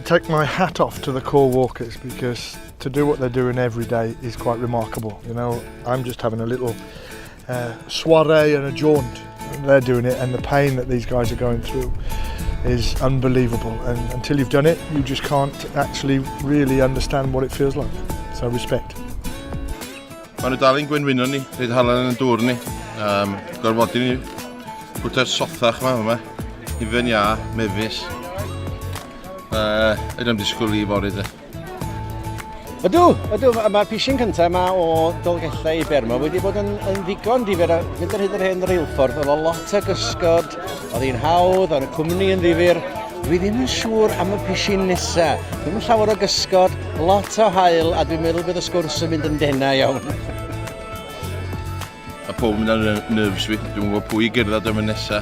take my hat off to the core walkers because to do what they're doing every day is quite remarkable. You know, I'm just having a little soiree and a jaunt, and they're doing it, and the pain that these guys are going through is unbelievable, and until you've done it you just can't actually really understand what it feels like, so respect. Maen nhw dal i'n gwenwyno ni, reid halen yn dŵr ni, gorfod ni bwta'r sothach yma, hufen ia, mefus. Ydym disgwyl I fory de. Ydw, mae'r pishin cyntaf yma o Dolgellau I Bermo wedi bod yn ddigon difyr a fynd ar hyd yr hen reilffordd. Oedd o lot o gysgod, oedd hi'n hawdd, oedd y cwmni yn ddifyr. Dwi ddim yn siŵr am y pishin nesa. Ddim yn llawer o gysgod, lot o haul a dwi'n meddwl bydd y sgwrs yn mynd yn dena iawn. A pob yn mynd ar nerves fi, dwi'n gwybod pwy I gerdded am y nesa.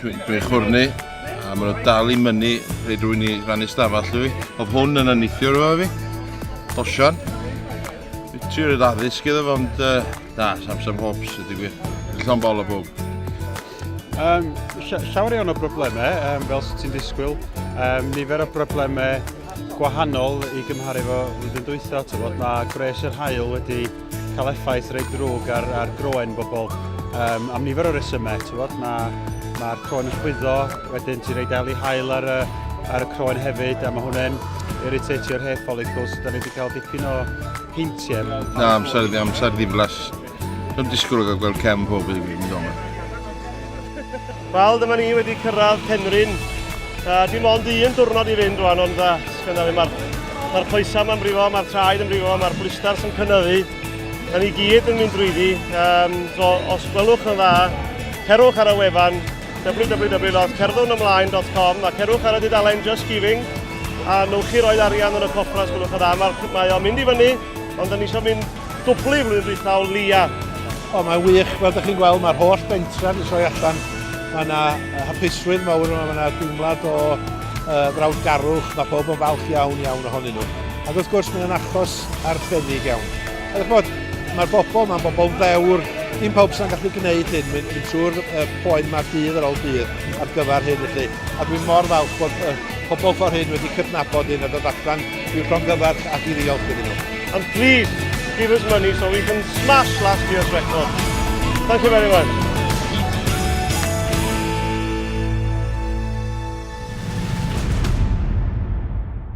Dwi'n chwrnu a maen nhw dal I mynnu rhaid rwy'n I rannu stafell fi. Oedd hwn yn anithio rhywbeth fi. Osian. Dwi'n trio rhaid addysg iddo fo, ond Sam Hobbs ydy gwir. Llon bol o bob. Llawer iawn o broblemau, fel sydd ti'n disgwyl. Nifer o broblemau gwahanol I gymharu fo flwyddyn dwytha. Mae gres yr haul wedi cael effaith reit drwg ar groen bobl am nifer o resymau. Mae'r croen yn chwyddo, wedyn ti'n rhaid dal I haul ar y croen hefyd, a mae hwnna'n irritatio'r hair follicles. Da ni wedi cael dipyn o heintiau. Na, amser ddiflas. Dwi'n disgwyl o gael cem pob I mynd o'ma. Wel, dyma ni wedi cyrraedd Penrhyn. Dim ond un diwrnod I fynd rwan, ond mae'r coesau yma'n brifo, mae'r traed yn brifo, mae'r blisters yn cynyddu. Da ni gyd yn mynd drwyddi. So, os gwelwch yn dda, cerwch ar y wefan www.cerddownymlaen.com a cerwch ar y dudalen Just Giving a newch chi roed arian yn y coffra os gwelwch yn dda. Mae o'n mynd I fyny, ond da ni eisiau mynd dwblu flwyddyn dwytha o lia. Mae'n wych, fel ydych chi'n gweld, mae'r holl bentra yn troi allan. Mae yna hapusrwydd mawr, mae yna dwmlad o frawdgarwch, mae pob yn falch iawn ohonyn nhw. Ac wrth gwrs mae'n achos arbennig iawn. Mae'r bobl, mae'n bobl ddewr, dim pawb sy'n gallu gwneud hyn, mynd trwy'r poen mae'r dydd ar ôl dydd ar gyfer hyn felly. A dwi'n mor falch bod pobl ffordd hyn wedi cydnabod hyn a dod allan i'r llongyfarch ac I ddiolch iddyn nhw. And please, give us money so we can smash last year's record. Thank you very much.